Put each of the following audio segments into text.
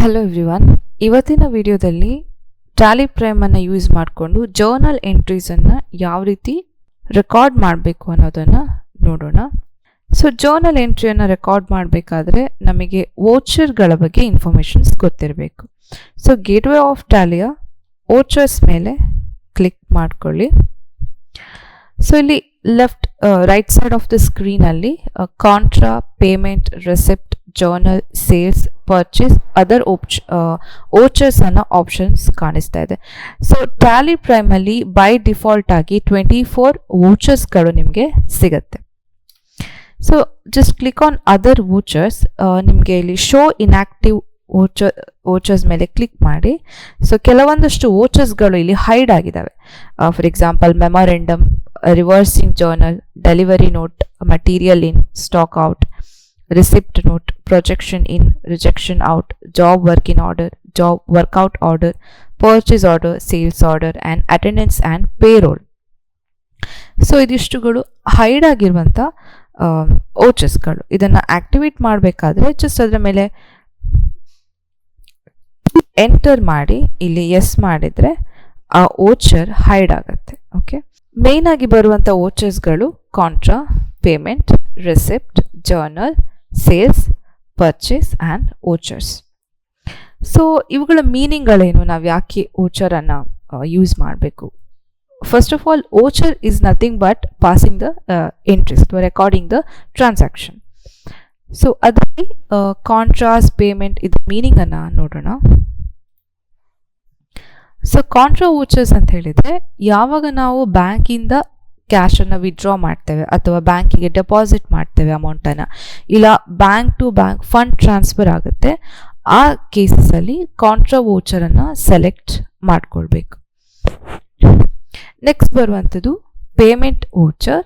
Hello everyone, ಇವತ್ತಿನ ವಿಡಿಯೋದಲ್ಲಿ Tally ಪ್ರೈಮನ್ನು use ಮಾಡಿಕೊಂಡು ಜರ್ನಲ್ ಎಂಟ್ರೀಸನ್ನು ಯಾವ ರೀತಿ ರೆಕಾರ್ಡ್ ಮಾಡಬೇಕು ಅನ್ನೋದನ್ನು ನೋಡೋಣ. ಸೊ ಜರ್ನಲ್ ಎಂಟ್ರಿಯನ್ನು ರೆಕಾರ್ಡ್ ಮಾಡಬೇಕಾದ್ರೆ ನಮಗೆ ವೋಚರ್ಗಳ ಬಗ್ಗೆ ಇನ್ಫಾರ್ಮೇಷನ್ಸ್ ಗೊತ್ತಿರಬೇಕು. ಸೊ ಗೇಟ್ವೇ ಆಫ್ ಟ್ಯಾಲಿಯ ವೋಚರ್ಸ್ ಮೇಲೆ ಕ್ಲಿಕ್ ಮಾಡ್ಕೊಳ್ಳಿ. ಸೊ ಇಲ್ಲಿ ರೈಟ್ ಸೈಡ್ ಆಫ್ ದ ಸ್ಕ್ರೀನಲ್ಲಿ contra, payment, receipt, journal, sales, purchase, other vouchers ಅನ್ನೋ ಆಪ್ಷನ್ಸ್ ಕಾಣಿಸ್ತಾ ಇದೆ. ಸೊ ಟ್ಯಾಲಿ ಪ್ರೈಮಲ್ಲಿ ಬೈ ಡಿಫಾಲ್ಟ್ ಆಗಿ 24 ವೋಚರ್ಸ್ಗಳು ನಿಮಗೆ ಸಿಗುತ್ತೆ. So just click on other vouchers. ನಿಮಗೆ ಇಲ್ಲಿ ಶೋ ಇನ್ಆಕ್ಟಿವ್ ವೋಚರ್ಸ್ ಮೇಲೆ ಕ್ಲಿಕ್ ಮಾಡಿ. ಸೊ ಕೆಲವೊಂದಷ್ಟು ವೋಚರ್ಸ್ಗಳು ಇಲ್ಲಿ ಹೈಡ್ ಆಗಿದ್ದಾವೆ. For example memorandum, reversing journal, delivery note, material in, stock out, receipt note, projection in, rejection out, job work in order, job workout order, purchase order, sales order and attendance and payroll. So ಇದಿಷ್ಟುಗಳು hide ಆಗಿರುವಂಥ ವೋಚರ್ಸ್ಗಳು. ಇದನ್ನು activate ಮಾಡಬೇಕಾದ್ರೆ just ಅದರ ಮೇಲೆ enter ಮಾಡಿ ಇಲ್ಲಿ yes ಮಾಡಿದರೆ ಆ ವೋಚರ್ ಹೈಡ್ ಆಗುತ್ತೆ. ಓಕೆ, ಮೇನ್ ಆಗಿ ಬರುವಂಥ ವೋಚರ್ಸ್ಗಳು contra, payment, receipt, journal, sales, purchase and vouchers. So ಇವುಗಳ ಮೀನಿಂಗ್ಗಳೇನು, ನಾವು ಯಾಕೆ ವೋಚರನ್ನು ಯೂಸ್ ಮಾಡಬೇಕು? First of all, voucher is nothing but passing the entries ಅಥವಾ ರೆಕಾರ್ಡಿಂಗ್ ದ ಟ್ರಾನ್ಸಾಕ್ಷನ್. ಸೊ ಅದರಲ್ಲಿ ಕಾಂಟ್ರಾಸ್, ಪೇಮೆಂಟ್, ಇದು ಮೀನಿಂಗನ್ನು ನೋಡೋಣ. ಸೊ ಕಾಂಟ್ರಾ ವೋಚರ್ಸ್ ಅಂತ ಹೇಳಿದರೆ, ಯಾವಾಗ ನಾವು ಬ್ಯಾಂಕಿಂದ ಕ್ಯಾಶನ್ನು ವಿಡ್ರಾ ಮಾಡ್ತೇವೆ ಅಥವಾ ಬ್ಯಾಂಕಿಗೆ ಡೆಪಾಸಿಟ್ ಮಾಡ್ತೇವೆ ಅಮೌಂಟನ್ನು, ಇಲ್ಲ bank to bank fund transfer ಆಗುತ್ತೆ, ಆ ಕೇಸಸಲ್ಲಿ ಕಾಂಟ್ರಾ ವೋಚರನ್ನು ಸೆಲೆಕ್ಟ್ ಮಾಡ್ಕೊಳ್ಬೇಕು. ನೆಕ್ಸ್ಟ್ ಬರುವಂಥದ್ದು ಪೇಮೆಂಟ್ ವೋಚರ್.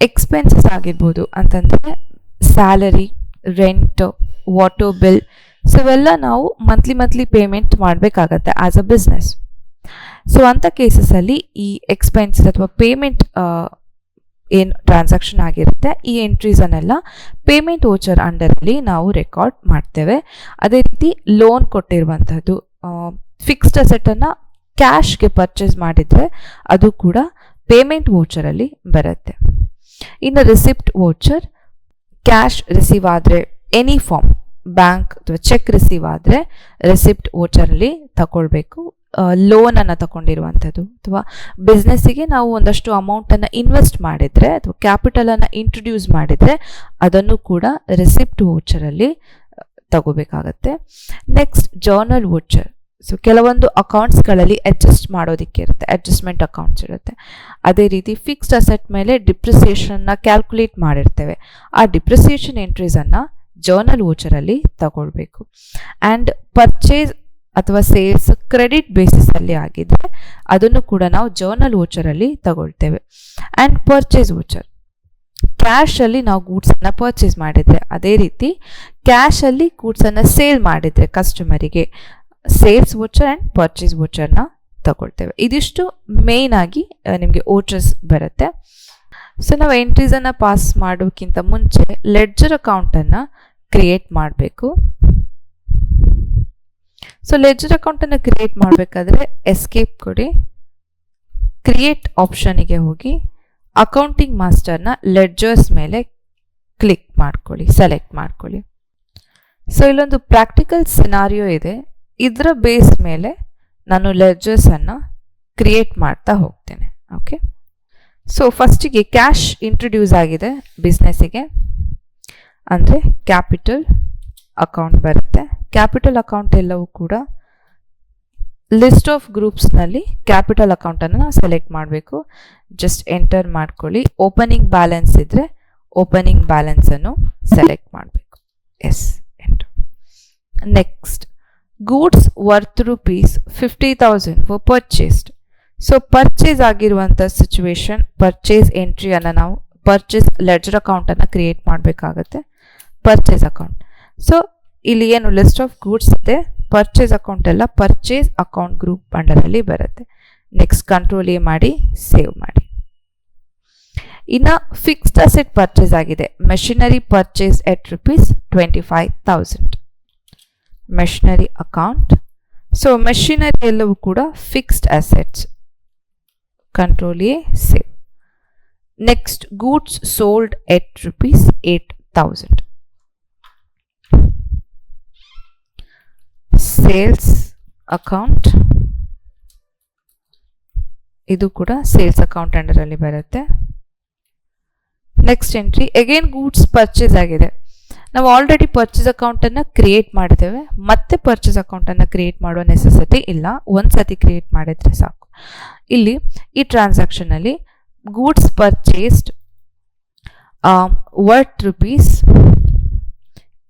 ಎಕ್ಸ್ಪೆನ್ಸಸ್ ಆಗಿರ್ಬೋದು, ಅಂತಂದರೆ salary, rent, water bill, so ಇವೆಲ್ಲ ನಾವು ಮಂತ್ಲಿ ಪೇಮೆಂಟ್ ಮಾಡಬೇಕಾಗತ್ತೆ ಆ್ಯಸ್ ಅ ಬಿಸ್ನೆಸ್. ಸೊ ಅಂಥ ಕೇಸಸಲ್ಲಿ ಈ ಎಕ್ಸ್ಪೆನ್ಸಸ್ ಅಥವಾ ಪೇಮೆಂಟ್ ಏನು ಟ್ರಾನ್ಸಾಕ್ಷನ್ ಆಗಿರುತ್ತೆ, ಈ ಎಂಟ್ರೀಸನ್ನೆಲ್ಲ ಪೇಮೆಂಟ್ ವೋಚರ್ ಅಂಡರಲ್ಲಿ ನಾವು ರೆಕಾರ್ಡ್ ಮಾಡ್ತೇವೆ. ಅದೇ ರೀತಿ ಲೋನ್ ಕೊಟ್ಟಿರುವಂಥದ್ದು, ಫಿಕ್ಸ್ಡ್ ಅಸೆಟನ್ನು ಕ್ಯಾಶ್ಗೆ ಪರ್ಚೇಸ್ ಮಾಡಿದರೆ ಅದು ಕೂಡ ಪೇಮೆಂಟ್ ವೋಚರಲ್ಲಿ ಬರುತ್ತೆ. ಇನ್ನು ರಿಸಿಪ್ಟ್ ವೋಚರ್, ಕ್ಯಾಶ್ ರಿಸೀವ್ ಆದರೆ ಎನಿ ಫಾರ್ಮ್, ಬ್ಯಾಂಕ್ ಅಥವಾ ಚೆಕ್ ರಿಸೀವ್ ಆದರೆ ರೆಸಿಪ್ಟ್ ವೋಚರಲ್ಲಿ ತಗೊಳ್ಬೇಕು. ಲೋನನ್ನು ತಗೊಂಡಿರುವಂಥದ್ದು ಅಥವಾ ಬಿಸ್ನೆಸ್ಸಿಗೆ ನಾವು ಒಂದಷ್ಟು ಅಮೌಂಟನ್ನು ಇನ್ವೆಸ್ಟ್ ಮಾಡಿದರೆ ಅಥವಾ ಕ್ಯಾಪಿಟಲನ್ನು ಇಂಟ್ರೊಡ್ಯೂಸ್ ಮಾಡಿದರೆ ಅದನ್ನು ಕೂಡ ರೆಸಿಪ್ಟ್ ವೋಚರಲ್ಲಿ ತಗೋಬೇಕಾಗತ್ತೆ. Next journal voucher. ಸೊ ಕೆಲವೊಂದು ಅಕೌಂಟ್ಸ್ಗಳಲ್ಲಿ ಅಡ್ಜಸ್ಟ್ ಮಾಡೋದಕ್ಕೆ ಇರುತ್ತೆ, ಅಡ್ಜಸ್ಟ್ಮೆಂಟ್ ಅಕೌಂಟ್ಸ್ ಇರುತ್ತೆ. ಅದೇ ರೀತಿ ಫಿಕ್ಸ್ಡ್ ಅಸೆಟ್ ಮೇಲೆ ಡಿಪ್ರಿಸಿಯೇಷನ್ನ ಕ್ಯಾಲ್ಕುಲೇಟ್ ಮಾಡಿರ್ತೇವೆ, ಆ ಡಿಪ್ರಿಸಿಯೇಷನ್ ಎಂಟ್ರೀಸನ್ನು ಜರ್ನಲ್ ವೋಚರಲ್ಲಿ ತಗೊಳ್ಬೇಕು. ಆ್ಯಂಡ್ ಪರ್ಚೇಸ್ ಅಥವಾ ಸೇಲ್ಸ್ ಕ್ರೆಡಿಟ್ ಬೇಸಿಸಲ್ಲಿ ಆಗಿದ್ದರೆ ಅದನ್ನು ಕೂಡ ನಾವು ಜರ್ನಲ್ ವೋಚರಲ್ಲಿ ತಗೊಳ್ತೇವೆ. ಆ್ಯಂಡ್ ಪರ್ಚೇಸ್ ವೋಚರ್, ಕ್ಯಾಶಲ್ಲಿ ನಾವು ಗೂಡ್ಸನ್ನು ಪರ್ಚೇಸ್ ಮಾಡಿದರೆ, ಅದೇ ರೀತಿ ಕ್ಯಾಶಲ್ಲಿ ಗೂಡ್ಸನ್ನು ಸೇಲ್ ಮಾಡಿದರೆ ಕಸ್ಟಮರಿಗೆ ಸೇಲ್ಸ್ ವೋಚರ್ ಆ್ಯಂಡ್ ಪರ್ಚೇಸ್ ವೋಚರ್ನ ತಗೊಳ್ತೇವೆ. ಇದಿಷ್ಟು ಮೇಯ್ನ್ ಆಗಿ ನಿಮಗೆ ವೋಚರ್ಸ್ ಬರುತ್ತೆ. ಸೊ ನಾವು ಎಂಟ್ರೀಸನ್ನು ಪಾಸ್ ಮಾಡೋಕ್ಕಿಂತ ಮುಂಚೆ ಲೆಡ್ಜರ್ ಅಕೌಂಟನ್ನು ಕ್ರಿಯೇಟ್ ಮಾಡಬೇಕು. ಸೊ ಲೆಡ್ಜರ್ ಅಕೌಂಟನ್ನು ಕ್ರಿಯೇಟ್ ಮಾಡಬೇಕಾದ್ರೆ ಎಸ್ಕೇಪ್ ಕೊಡಿ, ಕ್ರಿಯೇಟ್ ಆಪ್ಷನಿಗೆ ಹೋಗಿ ಅಕೌಂಟಿಂಗ್ ಮಾಸ್ಟರ್ನ ಲೆಡ್ಜರ್ಸ್ ಮೇಲೆ ಕ್ಲಿಕ್ ಮಾಡ್ಕೊಳ್ಳಿ, ಸೆಲೆಕ್ಟ್ ಮಾಡ್ಕೊಳ್ಳಿ. ಸೊ ಇಲ್ಲೊಂದು ಪ್ರಾಕ್ಟಿಕಲ್ ಸಿನಾರಿಯೋ ಇದೆ, ಇದರ ಬೇಸ್ ಮೇಲೆ ನಾನು ಲೆಡ್ಜರ್ಸನ್ನು ಕ್ರಿಯೇಟ್ ಮಾಡ್ತಾ ಹೋಗ್ತೇನೆ. ಓಕೆ, ಸೊ ಫಸ್ಟಿಗೆ ಕ್ಯಾಶ್ ಇಂಟ್ರೊಡ್ಯೂಸ್ ಆಗಿದೆ ಬಿಸ್ನೆಸ್ಸಿಗೆ, ಅಂದರೆ ಕ್ಯಾಪಿಟಲ್ ಅಕೌಂಟ್ ಬರುತ್ತೆ. ಕ್ಯಾಪಿಟಲ್ ಅಕೌಂಟ್ ಎಲ್ಲವೂ ಕೂಡ ಲಿಸ್ಟ್ ಆಫ್ ಗ್ರೂಪ್ಸ್ನಲ್ಲಿ ಕ್ಯಾಪಿಟಲ್ ಅಕೌಂಟನ್ನು ನಾವು ಸೆಲೆಕ್ಟ್ ಮಾಡಬೇಕು. ಜಸ್ಟ್ ಎಂಟರ್ ಮಾಡ್ಕೊಳ್ಳಿ. ಓಪನಿಂಗ್ ಬ್ಯಾಲೆನ್ಸ್ ಇದ್ದರೆ ಓಪನಿಂಗ್ ಬ್ಯಾಲೆನ್ಸನ್ನು ಸೆಲೆಕ್ಟ್ ಮಾಡಬೇಕು. Yes, enter. Next, goods worth ₹50,000 were purchased. So purchase ಆಗಿರುವಂಥ ಸಿಚುವೇಶನ್, ಪರ್ಚೇಸ್ ಎಂಟ್ರಿಯನ್ನು ನಾವು ಪರ್ಚೇಸ್ ಲೆಡ್ಜರ್ ಅಕೌಂಟನ್ನು ಕ್ರಿಯೇಟ್ ಮಾಡಬೇಕಾಗತ್ತೆ. ಪರ್ಚೇಸ್ ಅಕೌಂಟ್, ಸೊ ಇಲ್ಲಿ ಏನು ಲಿಸ್ಟ್ ಆಫ್ ಗೂಡ್ಸ್ ಇದೆ, ಪರ್ಚೇಸ್ ಅಕೌಂಟ್ ಎಲ್ಲ ಪರ್ಚೇಸ್ ಅಕೌಂಟ್ ಗ್ರೂಪ್ ಅಂಡರಲ್ಲಿ ಬರುತ್ತೆ. ನೆಕ್ಸ್ಟ್ ಕಂಟ್ರೋಲ್ ಎ ಮಾಡಿ ಸೇವ್ ಮಾಡಿ. ಇನ್ನು ಫಿಕ್ಸ್ಡ್ ಅಸೆಟ್ ಪರ್ಚೇಸ್ ಆಗಿದೆ. Machinery purchase at ₹25,000. Machinery account. So machinery ಎಲ್ಲವೂ ಕೂಡ fixed assets. Control A, save. Next goods sold at ₹8,000. Sales account. ಇದು ಕೂಡ ಸೇಲ್ಸ್ ಅಕೌಂಟ್ ಅಂಡರ್ ಅಲ್ಲಿ ಬರುತ್ತೆ. Next entry again goods purchase ಆಗಿದೆ. ನಾವು ಆಲ್ರೆಡಿ ಪರ್ಚೇಸ್ ಅಕೌಂಟ್ ಅನ್ನ ಕ್ರಿಯೇಟ್ ಮಾಡಿದ್ದೇವೆ, ಮತ್ತೆ ಪರ್ಚೇಸ್ ಅಕೌಂಟ್ ಅನ್ನ ಕ್ರಿಯೇಟ್ ಮಾಡುವ ನೆಸೆಸಿಟಿ ಇಲ್ಲ, ಒಂದ್ಸತಿ ಕ್ರಿಯೇಟ್ ಮಾಡಿದ್ರೆ ಸಾಕು. ಇಲ್ಲಿ ಈ ಟ್ರಾನ್ಸಾಕ್ಷನ್ ಅಲ್ಲಿ goods purchased worth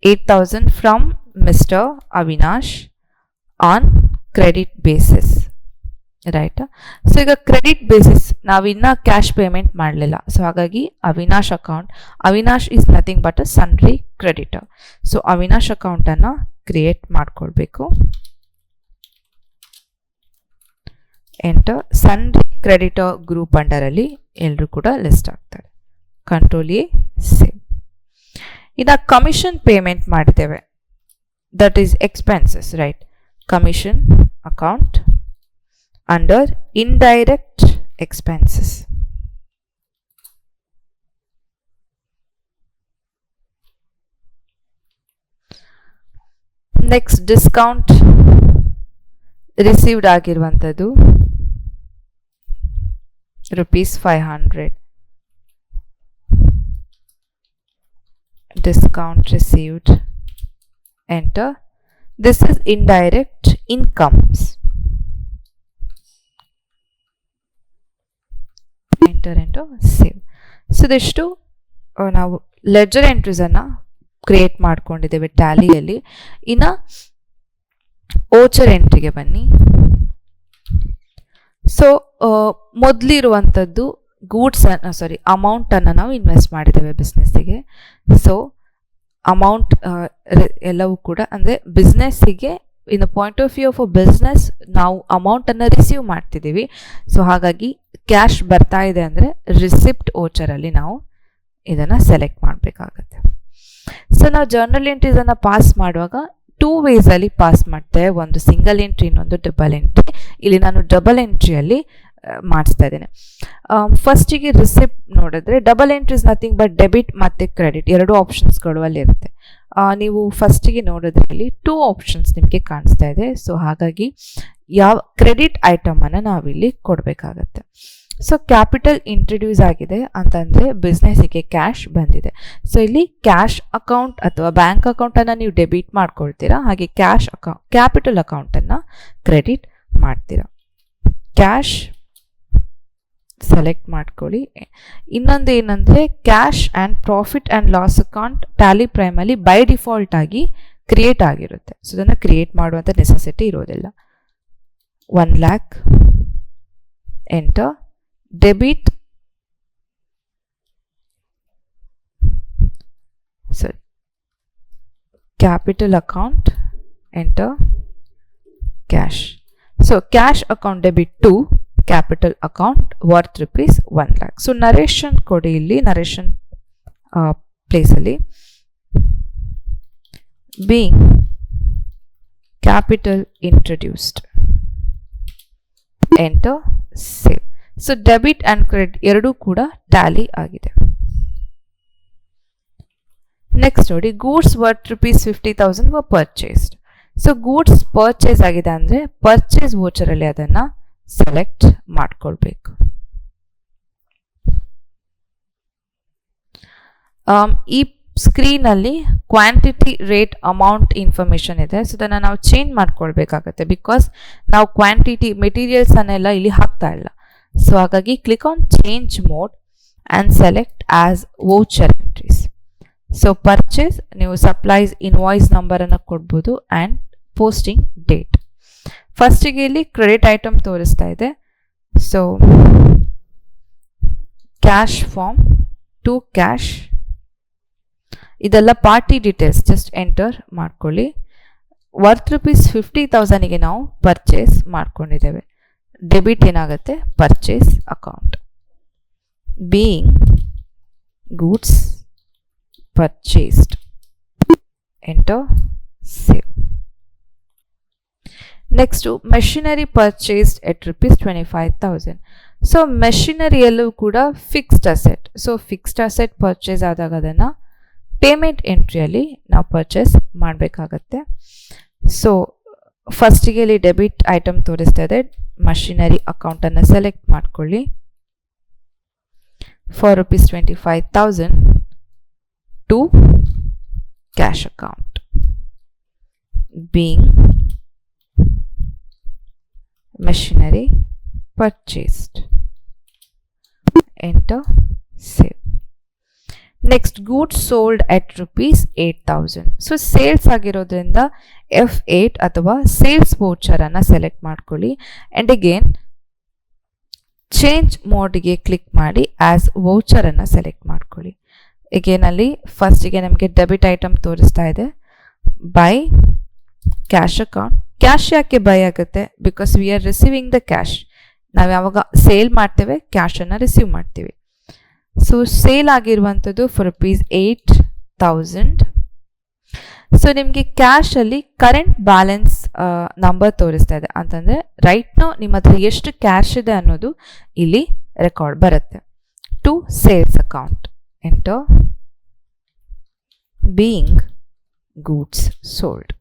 ₹8,000 from mister Avinash on credit basis. Right. So ಈಗ ಕ್ರೆಡಿಟ್ ಬೇಸಿಸ್ ನಾವಿನ್ನ ಕ್ಯಾಶ್ ಪೇಮೆಂಟ್ ಮಾಡಲಿಲ್ಲ. ಸೊ ಹಾಗಾಗಿ Avinash account, Avinash is nothing but a sundry creditor. So Avinash account ಅನ್ನ ಕ್ರಿಯೇಟ್ ಮಾಡ್ಕೊಳ್ಬೇಕು. Enter. Sundry creditor group under ಅಲ್ಲಿ ಎಲ್ಲರೂ ಕೂಡ list ಆಗ್ತಾರೆ. Control A, save. ಇನ್ನು ಕಮಿಷನ್ ಪೇಮೆಂಟ್ ಮಾಡಿದ್ದೇವೆ, that is expenses. Right. Commission account under indirect expenses. Next discount received ಆಗಿರುವಂತದ್ದು ₹500. Discount received. Enter. This is indirect incomes. Save. So ಇದಿಷ್ಟು ನಾವು ledger entries ಅನ್ನ ಕ್ರಿಯೇಟ್ ಮಾಡ್ಕೊಂಡಿದ್ದೇವೆ ಟ್ಯಾಲಿಯಲ್ಲಿ. ಇನ್ನು ಓಚರ್ ಎಂಟ್ರಿಗೆ ಬನ್ನಿ. So ಮೊದಲಿರುವಂಥದ್ದು goods amount ಅನ್ನು ನಾವು ಇನ್ವೆಸ್ಟ್ ಮಾಡಿದ್ದೇವೆ ಬಿಸ್ನೆಸ್ಸಿಗೆ. ಸೊ ಅಮೌಂಟ್ ಎಲ್ಲವೂ ಕೂಡ ಅಂದರೆ ಬಿಸ್ನೆಸ್ಸಿಗೆ in the point of view of a business ನಾವು ಅಮೌಂಟನ್ನು ರಿಸೀವ್ ಮಾಡ್ತಿದ್ದೀವಿ. ಸೊ ಹಾಗಾಗಿ ಕ್ಯಾಶ್ ಬರ್ತಾ ಇದೆ ಅಂದರೆ ರಿಸಿಪ್ಟ್ ಓಚರಲ್ಲಿ ನಾವು ಇದನ್ನು ಸೆಲೆಕ್ಟ್ ಮಾಡಬೇಕಾಗತ್ತೆ. ಸೊ ನಾವು ಜರ್ನಲ್ ಎಂಟ್ರೀಸನ್ನು ಪಾಸ್ ಮಾಡುವಾಗ 2 ವೇಸಲ್ಲಿ ಪಾಸ್ ಮಾಡ್ತೇವೆ. ಒಂದು ಸಿಂಗಲ್ ಎಂಟ್ರಿ, ಇನ್ನೊಂದು ಡಬಲ್ ಎಂಟ್ರಿ. ಇಲ್ಲಿ ನಾನು ಡಬಲ್ ಎಂಟ್ರಿಯಲ್ಲಿ ಮಾಡಿಸ್ತಾ ಇದ್ದೇನೆ. ಫಸ್ಟಿಗೆ ರಿಸಿಪ್ಟ್ ನೋಡಿದ್ರೆ double entry is nothing but debit ಮತ್ತು ಕ್ರೆಡಿಟ್, 2 ಆಪ್ಷನ್ಸ್ಗಳು ಅಲ್ಲಿ ಇರುತ್ತೆ. ನೀವು ಫಸ್ಟಿಗೆ ನೋಡಿದ್ರೆ ಇಲ್ಲಿ 2 ಆಪ್ಷನ್ಸ್ ನಿಮಗೆ ಕಾಣಿಸ್ತಾ ಇದೆ. ಸೊ ಹಾಗಾಗಿ ಯಾವ ಕ್ರೆಡಿಟ್ ಐಟಮನ್ನು ನಾವಿಲ್ಲಿ ಕೊಡಬೇಕಾಗತ್ತೆ. ಸೊ ಕ್ಯಾಪಿಟಲ್ ಇಂಟ್ರಡ್ಯೂಸ್ ಆಗಿದೆ ಅಂತಂದರೆ ಬಿಸ್ನೆಸ್ಸಿಗೆ ಕ್ಯಾಶ್ ಬಂದಿದೆ. ಸೊ ಇಲ್ಲಿ ಕ್ಯಾಶ್ ಅಕೌಂಟ್ ಅಥವಾ ಬ್ಯಾಂಕ್ ಅಕೌಂಟನ್ನು ನೀವು ಡೆಬಿಟ್ ಮಾಡ್ಕೊಳ್ತೀರಾ, ಹಾಗೆ ಕ್ಯಾಪಿಟಲ್ ಅಕೌಂಟನ್ನು ಕ್ರೆಡಿಟ್ ಮಾಡ್ತೀರಾ. ಕ್ಯಾಶ್ ಸೆಲೆಕ್ಟ್ ಮಾಡ್ಕೊಳ್ಳಿ. ಇನ್ನೊಂದು ಏನಂದರೆ cash and profit and loss account Tally ಪ್ರೈಮಲ್ಲಿ ಬೈ ಡಿಫಾಲ್ಟ್ ಆಗಿ ಕ್ರಿಯೇಟ್ ಆಗಿರುತ್ತೆ. ಸೊ ಅದನ್ನು ಕ್ರಿಯೇಟ್ ಮಾಡುವಂಥ ನೆಸೆಸಿಟಿ ಇರೋದಿಲ್ಲ. 1 lakh. Enter. Debit capital account. Enter. Cash. So cash account debit to capital account worth ₹1 lakh. So narration ಕೊಡಿ, ಇಲ್ಲಿ ನರೇಷನ್ ಪ್ಲೇಸಲ್ಲಿ being capital introduced. Enter. Save. So debit and credit ಎರಡೂ ಕೂಡ ಟ್ಯಾಲಿ ಆಗಿದೆ. Next ನೋಡಿ, goods worth ₹50,000 were purchased. So goods purchase ಆಗಿದೆ ಅಂದರೆ purchase ವೋಚರಲ್ಲಿ ಅದನ್ನು ಸೆಲೆಕ್ಟ್ ಮಾಡ್ಕೊಳ್ಬೇಕು. ಈ ಸ್ಕ್ರೀನಲ್ಲಿ ಕ್ವಾಂಟಿಟಿ, ರೇಟ್, ಅಮೌಂಟ್ ಇನ್ಫಾರ್ಮೇಷನ್ ಇದೆ. ಸೊ ಅದನ್ನು ನಾವು ಚೇಂಜ್ ಮಾಡ್ಕೊಳ್ಬೇಕಾಗತ್ತೆ, ಬಿಕಾಸ್ ನಾವು ಕ್ವಾಂಟಿಟಿ ಮೆಟೀರಿಯಲ್ಸನ್ನೆಲ್ಲ ಇಲ್ಲಿ ಹಾಕ್ತಾ ಇಲ್ಲ. ಸೊ ಹಾಗಾಗಿ click on change mode and select as voucher entries. So purchase ನೀವು ಸಪ್ಲೈಸ್ ಇನ್ವಾಯ್ಸ್ ನಂಬರನ್ನು ಕೊಡ್ಬೋದು ಆ್ಯಂಡ್ ಪೋಸ್ಟಿಂಗ್ ಡೇಟ್. ಫಸ್ಟಿಗೆ ಇಲ್ಲಿ ಕ್ರೆಡಿಟ್ ಐಟಮ್ ತೋರಿಸ್ತಾ ಇದೆ. So cash form to cash, ಇದೆಲ್ಲ ಪಾರ್ಟಿ ಡೀಟೇಲ್ಸ್, ಜಸ್ಟ್ ಎಂಟರ್ ಮಾಡ್ಕೊಳ್ಳಿ. ವರ್ತ್ ₹50,000ಗೆ ನಾವು ಪರ್ಚೇಸ್ ಮಾಡ್ಕೊಂಡಿದ್ದೇವೆ. ಡೆಬಿಟ್ ಏನಾಗುತ್ತೆ, purchase account. Being goods purchased, enter, save. Next, machinery purchased at rupees 25,000. So ಮೆಷಿನರಿಯಲ್ಲೂ ಕೂಡ fixed asset. So fixed asset purchase ಆದಾಗ ಅದನ್ನು payment ಎಂಟ್ರಿಯಲ್ಲಿ ನಾವು ಪರ್ಚೇಸ್ ಮಾಡಬೇಕಾಗತ್ತೆ. ಸೊ ಫಸ್ಟಿಗೆ ಇಲ್ಲಿ ಡೆಬಿಟ್ ಐಟಮ್ ತೋರಿಸ್ತಾ ಇದೆ. ಮಷಿನರಿ ಅಕೌಂಟನ್ನು ಸೆಲೆಕ್ಟ್ ಮಾಡ್ಕೊಳ್ಳಿ. For rupees 25,000 to cash account being machinery purchased, enter, save. Next, goods sold at rupees 8,000. So sales ಆಗಿರೋದ್ರಿಂದ F8 ಅಥವಾ ಸೇಲ್ಸ್ ವೌಚರ್ ಅನ್ನು ಸೆಲೆಕ್ಟ್ ಮಾಡ್ಕೊಳ್ಳಿ. ಆ್ಯಂಡ್ ಅಗೇನ್ ಚೇಂಜ್ ಮೋಡ್ಗೆ ಕ್ಲಿಕ್ ಮಾಡಿ ಆಸ್ ವೌಚರ್ ಅನ್ನು ಸೆಲೆಕ್ಟ್ ಮಾಡ್ಕೊಳ್ಳಿ. ಅಗೇನ್ ಅಲ್ಲಿ ಫಸ್ಟಿಗೆ ನಮಗೆ ಡೆಬಿಟ್ ಐಟಮ್ ತೋರಿಸ್ತಾ ಇದೆ. By cash account. ಕ್ಯಾಶ್ ಯಾಕೆ ಬೈ ಆಗುತ್ತೆ? Because we are receiving the cash. ನಾವು ಯಾವಾಗ ಸೇಲ್ ಮಾಡ್ತೇವೆ ಕ್ಯಾಶನ್ನು ರಿಸೀವ್ ಮಾಡ್ತೀವಿ. ಸೊ ಸೇಲ್ ಆಗಿರುವಂಥದ್ದು ಫಾರ್ rupees 8,000. ಸೊ ನಿಮಗೆ ಕ್ಯಾಶಲ್ಲಿ ಕರೆಂಟ್ ಬ್ಯಾಲೆನ್ಸ್ ನಂಬರ್ ತೋರಿಸ್ತಾ ಇದೆ. ಅಂತಂದರೆ ರೈಟ್ ನೋ ನಿಮ್ಮ ಹತ್ರ ಎಷ್ಟು ಕ್ಯಾಶ್ ಇದೆ ಅನ್ನೋದು ಇಲ್ಲಿ ರೆಕಾರ್ಡ್ ಬರುತ್ತೆ. To sales account, enter, being goods sold,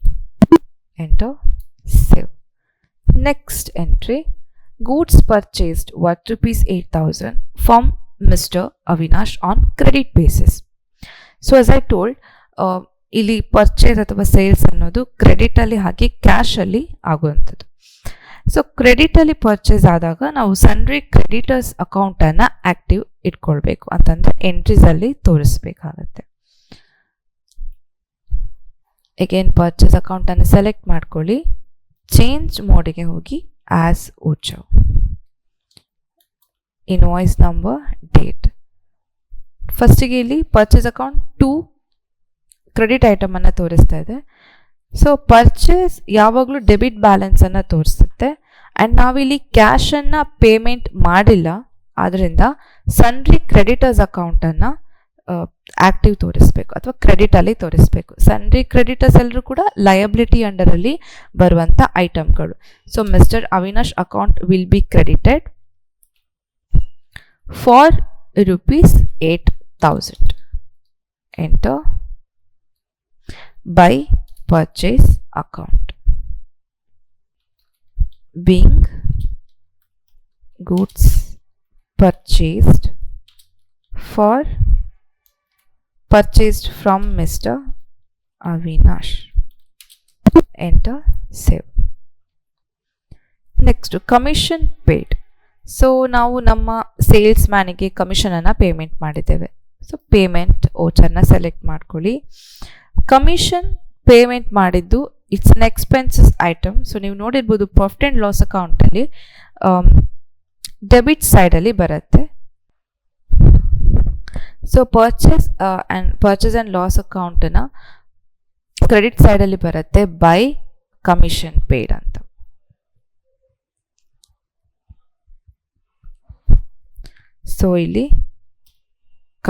enter, save. Next entry, goods purchased worth rupees 8,000 from Mr. Avinash on credit basis. So as I told, ಇಲ್ಲಿ ಪರ್ಚೇಸ್ ಅಥವಾ ಸೇಲ್ಸ್ ಅನ್ನೋದು ಕ್ರೆಡಿಟಲ್ಲಿ ಹಾಕಿ ಕ್ಯಾಶಲ್ಲಿ ಆಗುವಂಥದ್ದು. ಸೊ ಕ್ರೆಡಿಟಲ್ಲಿ ಪರ್ಚೇಸ್ ಆದಾಗ ನಾವು ಸನ್ರಿ ಕ್ರೆಡಿಟರ್ಸ್ ಅಕೌಂಟನ್ನು active ಇಟ್ಕೊಳ್ಬೇಕು, ಅಂತಂದರೆ ಎಂಟ್ರೀಸಲ್ಲಿ ತೋರಿಸ್ಬೇಕಾಗತ್ತೆ. Again purchase ಅಕೌಂಟನ್ನು ಸೆಲೆಕ್ಟ್ ಮಾಡ್ಕೊಳ್ಳಿ. ಚೇಂಜ್ ಮೋಡಿಗೆ ಹೋಗಿ as voucher, invoice number, date. ಫಸ್ಟಿಗೆ ಇಲ್ಲಿ ಪರ್ಚೇಸ್ ಅಕೌಂಟ್ 2 ಕ್ರೆಡಿಟ್ ಐಟಮನ್ನು ತೋರಿಸ್ತಾ ಇದೆ. ಸೊ ಪರ್ಚೇಸ್ ಯಾವಾಗಲೂ ಡೆಬಿಟ್ ಬ್ಯಾಲೆನ್ಸನ್ನು ತೋರಿಸುತ್ತೆ. ಆ್ಯಂಡ್ ನಾವಿಲ್ಲಿ ಕ್ಯಾಶನ್ನು ಪೇಮೆಂಟ್ ಮಾಡಿಲ್ಲ, ಆದ್ದರಿಂದ ಸನ್ರಿ ಕ್ರೆಡಿಟರ್ಸ್ ಅಕೌಂಟನ್ನು ಆ್ಯಕ್ಟಿವ್ ತೋರಿಸ್ಬೇಕು ಅಥವಾ ಕ್ರೆಡಿಟಲ್ಲಿ ತೋರಿಸ್ಬೇಕು. ಸನ್ರಿ ಕ್ರೆಡಿಟರ್ಸ್ ಎಲ್ಲರೂ ಕೂಡ ಲಯಬಿಲಿಟಿ ಅಂಡರಲ್ಲಿ ಬರುವಂಥ ಐಟಮ್ಗಳು. So mister Avinash account will be credited for rupees 8,000, enter, by purchase account being goods purchased from Mr. Avinash, enter, save. Next, commission paid. So ನಾವು ನಮ್ಮ ಸೇಲ್ಸ್ ಮ್ಯಾನಿಗೆ ಕಮಿಷನನ್ನು ಪೇಮೆಂಟ್ ಮಾಡಿದ್ದೇವೆ. ಸೊ ಪೇಮೆಂಟ್ ವೌಚರ್ನ ಸೆಲೆಕ್ಟ್ ಮಾಡ್ಕೊಳ್ಳಿ. Commission payment ಮಾಡಿದ್ದು it's an expenses item. So ನೀವು ನೋಡಿರ್ಬೋದು profit and loss ಅಕೌಂಟಲ್ಲಿ debit ಸೈಡಲ್ಲಿ ಬರುತ್ತೆ. ಸೊ ಪರ್ಚೇಸ್ ಆ್ಯಂಡ್ ಲಾಸ್ ಅಕೌಂಟನ್ನು ಕ್ರೆಡಿಟ್ ಸೈಡಲ್ಲಿ ಬರುತ್ತೆ ಬೈ ಕಮಿಷನ್ ಪೇಡ್ ಅಂತ. ಸೊ ಇಲ್ಲಿ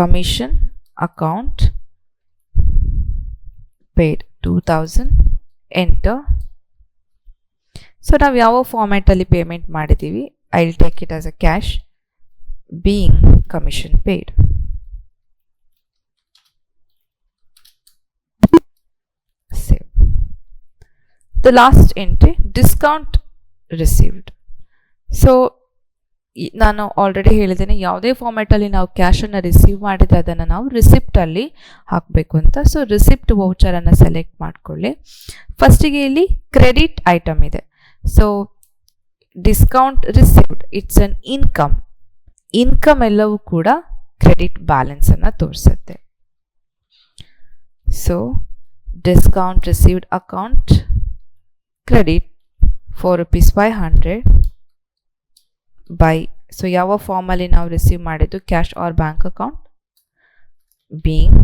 commission account paid 2,000, enter. So ನಾವು ಯಾವ ಫಾರ್ಮ್ಯಾಟಲ್ಲಿ ಪೇಮೆಂಟ್ ಮಾಡಿದ್ದೀವಿ, I will take it as a cash, being commission paid, save. The last entry, discount received. So ನಾನು already ಹೇಳಿದ್ದೇನೆ, ಯಾವುದೇ ಫಾರ್ಮ್ಯಾಟಲ್ಲಿ ನಾವು ಕ್ಯಾಶನ್ನು ರಿಸೀವ್ ಮಾಡಿದರೆ ಅದನ್ನು ನಾವು ರಿಸಿಪ್ಟಲ್ಲಿ ಹಾಕಬೇಕು ಅಂತ. ಸೊ ರಿಸಿಪ್ಟ್ ವೌಚರನ್ನು ಸೆಲೆಕ್ಟ್ ಮಾಡಿಕೊಳ್ಳಿ. ಫಸ್ಟಿಗೆ ಇಲ್ಲಿ ಕ್ರೆಡಿಟ್ ಐಟಮ್ ಇದೆ. So discount received, it's an income. Income ಎಲ್ಲವೂ ಕೂಡ ಕ್ರೆಡಿಟ್ ಬ್ಯಾಲೆನ್ಸನ್ನು ತೋರಿಸುತ್ತೆ. So discount received account credit for ₹500 by. So ಯಾವ ಫಾರ್ಮಲ್ಲಿ ನಾವು ರಿಸೀವ್ ಮಾಡಿದ್ದು, cash or bank account, being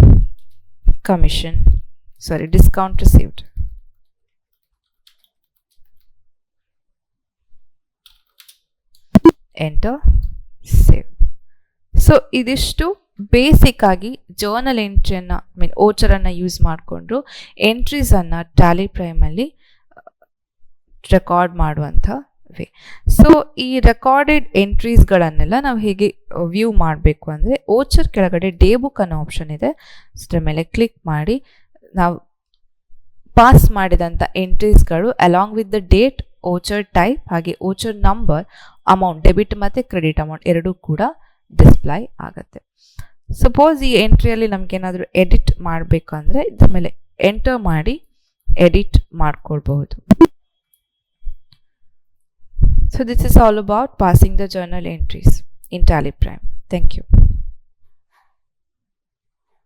discount received, enter, save. So ಇದಿಷ್ಟು ಬೇಸಿಕ್ ಆಗಿ ಜರ್ನಲ್ ಎಂಟ್ರಿಯನ್ನು ಓಚರನ್ನು ಯೂಸ್ ಮಾಡಿಕೊಂಡು ಎಂಟ್ರೀಸನ್ನು ಟ್ಯಾಲಿ ಪ್ರೈಮಲ್ಲಿ ರೆಕಾರ್ಡ್ ಮಾಡುವಂಥ ವೇ. ಸೊ ಈ ರೆಕಾರ್ಡೆಡ್ ಎಂಟ್ರೀಸ್ಗಳನ್ನೆಲ್ಲ ನಾವು ಹೇಗೆ ವ್ಯೂ ಮಾಡಬೇಕು ಅಂದರೆ, ಓಚರ್ ಕೆಳಗಡೆ ಡೇ ಬುಕ್ ಅನ್ನೋ ಆಪ್ಷನ್ ಇದೆ. ಅದ್ರ ಮೇಲೆ ಕ್ಲಿಕ್ ಮಾಡಿ ನಾವು ಪಾಸ್ ಮಾಡಿದಂಥ ಎಂಟ್ರೀಸ್ಗಳು along with the date, voucher type ಹಾಗೆ ಓಚರ್ ನಂಬರ್, ಅಮೌಂಟ್, ಡೆಬಿಟ್ ಮತ್ತು ಕ್ರೆಡಿಟ್ ಅಮೌಂಟ್ ಎರಡೂ ಕೂಡ ಡಿಸ್ಪ್ಲೈ ಆಗುತ್ತೆ. ಸಪೋಸ್ ಈ ಎಂಟ್ರಿಯಲ್ಲಿ ನಮಗೇನಾದರೂ ಎಡಿಟ್ ಮಾಡಬೇಕಂದ್ರೆ ಇದ್ರ ಮೇಲೆ ಎಂಟರ್ ಮಾಡಿ ಎಡಿಟ್ ಮಾಡ್ಕೊಳ್ಬಹುದು. So this is all about passing the journal entries in Tally Prime. Thank you.